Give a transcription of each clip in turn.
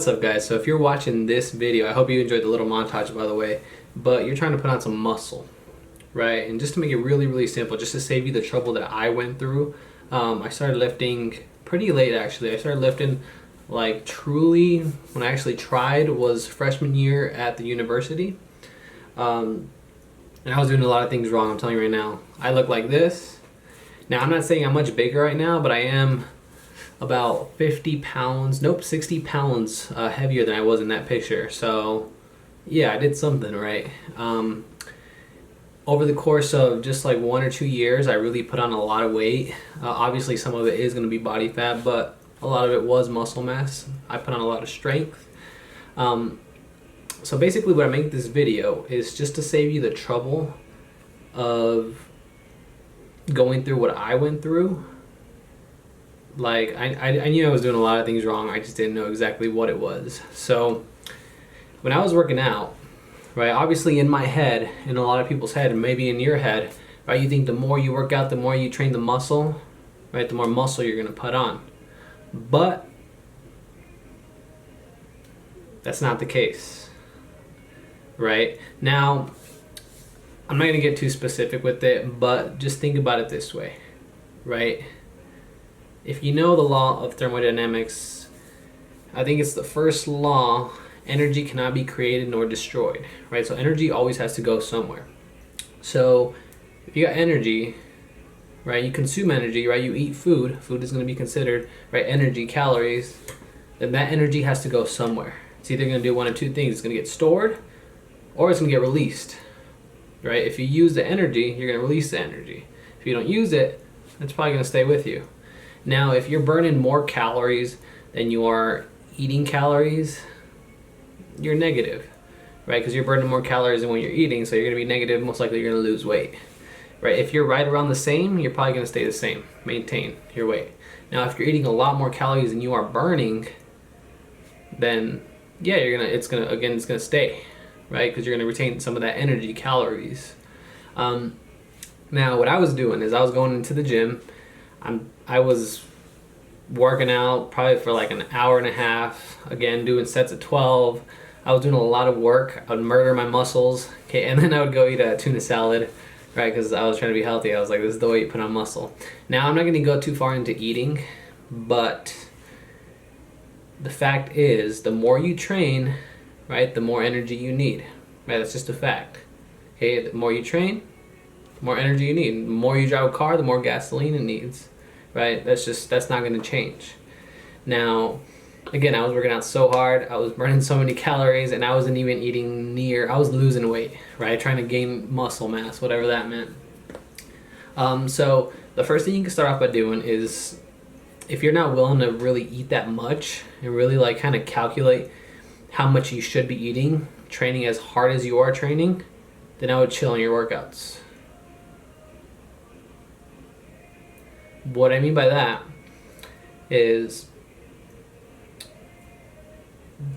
What's up, guys? So if you're watching this video, I hope you enjoyed the little montage, by the way, but you're trying to put on some muscle, right? And just to make it really, really simple, just to save you the trouble that I went through, I started lifting pretty late, actually. I started lifting like truly when I actually tried was freshman year at the university. And I was doing a lot of things wrong, I'm telling you right now. I look like this. Now, I'm not saying I'm much bigger right now, but I am about 50 pounds, nope, 60 pounds heavier than I was in that picture. So yeah, I did something right. Over the course of just like 1 or 2 years, I really put on a lot of weight. Obviously some of it is going to be body fat, but a lot of it was muscle mass. I put on a lot of strength. So basically what I make this video is just to save you the trouble of going through what I went through. Like, I knew I was doing a lot of things wrong, I just didn't know exactly what it was. So when I was working out, right, obviously in my head, in a lot of people's head, and maybe in your head, right, you think the more you work out, the more you train the muscle, right, the more muscle you're going to put on. But that's not the case, right? Now, I'm not going to get too specific with it, but just think about it this way, right? If you know the law of thermodynamics, I think it's the first law, energy cannot be created nor destroyed, right? So energy always has to go somewhere. So if you got energy, right, you consume energy, right, you eat food, food is going to be considered, right, energy, calories, then that energy has to go somewhere. It's either going to do one of two things. It's going to get stored or it's going to get released, right? If you use the energy, you're going to release the energy. If you don't use it, it's probably going to stay with you. Now, if you're burning more calories than you are eating calories, you're negative, right? Because you're burning more calories than what you're eating, so you're going to be negative. Most likely you're going to lose weight, right? If you're right around the same, you're probably going to stay the same, maintain your weight. Now, if you're eating a lot more calories than you are burning, then yeah, it's gonna stay, right? Because you're going to retain some of that energy, calories. Now, what I was doing is I was going into the gym. I was working out probably for like an hour and a half, again doing sets of 12. I was doing a lot of work. I would murder my muscles, okay, and then I would go eat a tuna salad, right, because I was trying to be healthy. I was like, this is the way you put on muscle. Now, I'm not going to go too far into eating, but the fact is, the more you train, right, the more energy you need, right? That's just a fact, okay? The more you train, the more energy you need. The more you drive a car, the more gasoline it needs, right? That's not going to change. Now, again, I was working out so hard, I was burning so many calories, and I wasn't even eating I was losing weight, right? Trying to gain muscle mass, whatever that meant. So the first thing you can start off by doing is, if you're not willing to really eat that much and really like kind of calculate how much you should be eating, training as hard as you are training, then I would chill on your workouts. What I mean by that is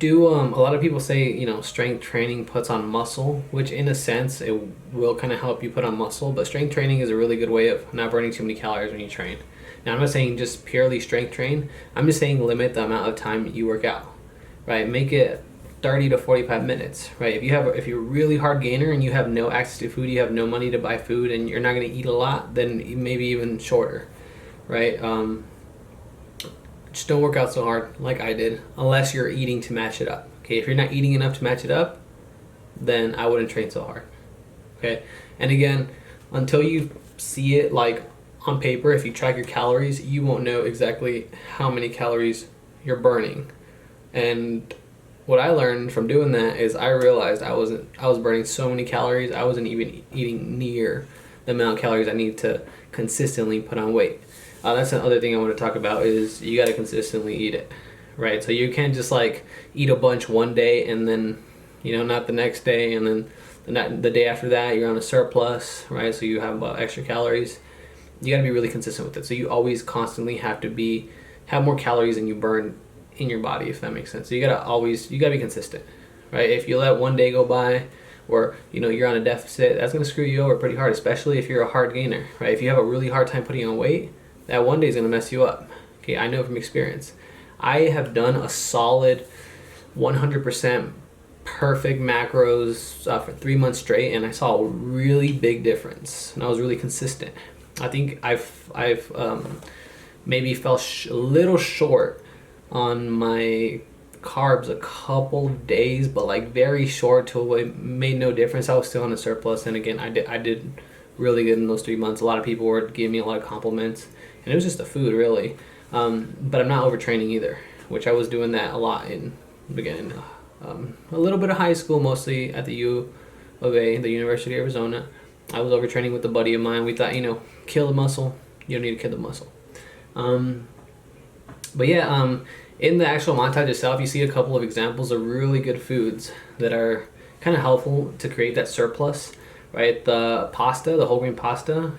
a lot of people say, you know, strength training puts on muscle, which in a sense it will kind of help you put on muscle, but strength training is a really good way of not burning too many calories when you train. Now, I'm not saying just purely strength train. I'm just saying limit the amount of time you work out, right? Make it 30 to 45 minutes, right? If you're a really hard gainer and you have no access to food, you have no money to buy food, and you're not going to eat a lot, then maybe even shorter, right? Just don't work out so hard like I did, unless you're eating to match it up, okay? If you're not eating enough to match it up, then I wouldn't train so hard, okay? And again, until you see it like on paper, if you track your calories, you won't know exactly how many calories you're burning. And what I learned from doing that is I realized I was burning so many calories, I wasn't even eating near the amount of calories I need to consistently put on weight. That's another thing I want to talk about, is you got to consistently eat it, right? So you can't just like eat a bunch one day and then, you know, not the next day, and then the day after that you're on a surplus, right? So you have extra calories. You got to be really consistent with it. So you always constantly have to have more calories than you burn in your body, if that makes sense. So you got to be consistent, right? If you let one day go by, or you know, you're on a deficit, that's going to screw you over pretty hard, especially if you're a hard gainer, right? If you have a really hard time putting on weight, that one day is going to mess you up. Okay, I know from experience. I have done a solid 100% perfect macros for 3 months straight, and I saw a really big difference, and I was really consistent. I think I've maybe fell a little short on my carbs a couple of days, but like very short till it made no difference. I was still in a surplus, and again, I did really good in those 3 months. A lot of people were giving me a lot of compliments, and it was just the food really. But I'm not overtraining either, which I was doing that a lot in again. A little bit of high school, mostly at the U of A, the University of Arizona. I was overtraining with a buddy of mine. We thought, kill the muscle. You don't need to kill the muscle. But yeah, in the actual montage itself, you see a couple of examples of really good foods that are kind of helpful to create that surplus, right? The pasta, the whole grain pasta.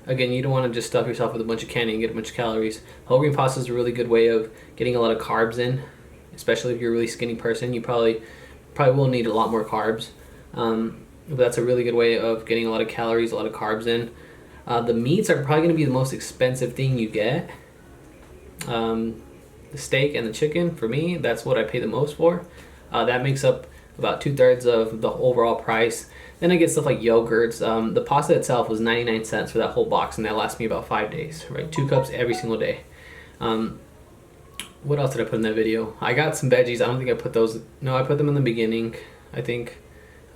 Again, you don't want to just stuff yourself with a bunch of candy and get a bunch of calories. Whole grain pasta is a really good way of getting a lot of carbs in, especially if you're a really skinny person. You probably will need a lot more carbs. But that's a really good way of getting a lot of calories, a lot of carbs in. The meats are probably going to be the most expensive thing you get. The steak and the chicken, for me, that's what I pay the most for. That makes up about 2/3 of the overall price. Then I get stuff like yogurts. The pasta itself was 99 cents for that whole box, and that lasts me about 5 days, right? 2 cups every single day. What else did I put in that video? I got some veggies. I don't think I put those. No, I put them in the beginning. I think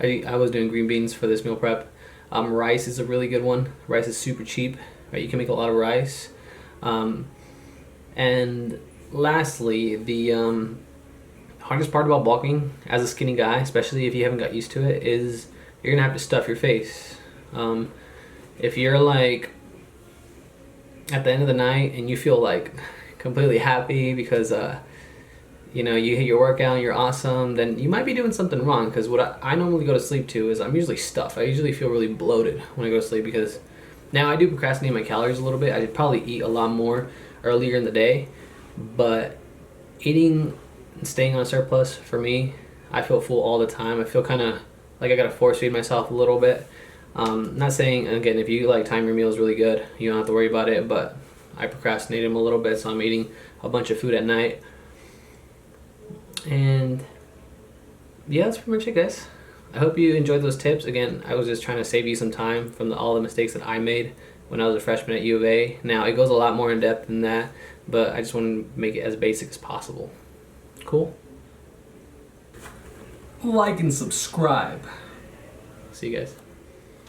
I was doing green beans for this meal prep. Rice is a really good one. Rice is super cheap, right? You can make a lot of rice. And lastly, the hardest part about bulking as a skinny guy, especially if you haven't got used to it, is you're gonna have to stuff your face. If you're like at the end of the night and you feel like completely happy because you hit your workout and you're awesome, then you might be doing something wrong. Because what I normally go to sleep to is I'm usually stuffed. I usually feel really bloated when I go to sleep, because now I do procrastinate my calories a little bit. I should probably eat a lot more earlier in the day, but eating and staying on a surplus, for me, I feel full all the time. I feel kind of like I gotta force feed myself a little bit. Not saying, again, if you like time your meals really good, you don't have to worry about it, but I procrastinate them a little bit, so I'm eating a bunch of food at night. And yeah, that's pretty much it, guys. I hope you enjoyed those tips. Again, I was just trying to save you some time from all the mistakes that I made when I was a freshman at U of A. Now, it goes a lot more in depth than that, but I just want to make it as basic as possible. Cool? Like and subscribe. See you guys.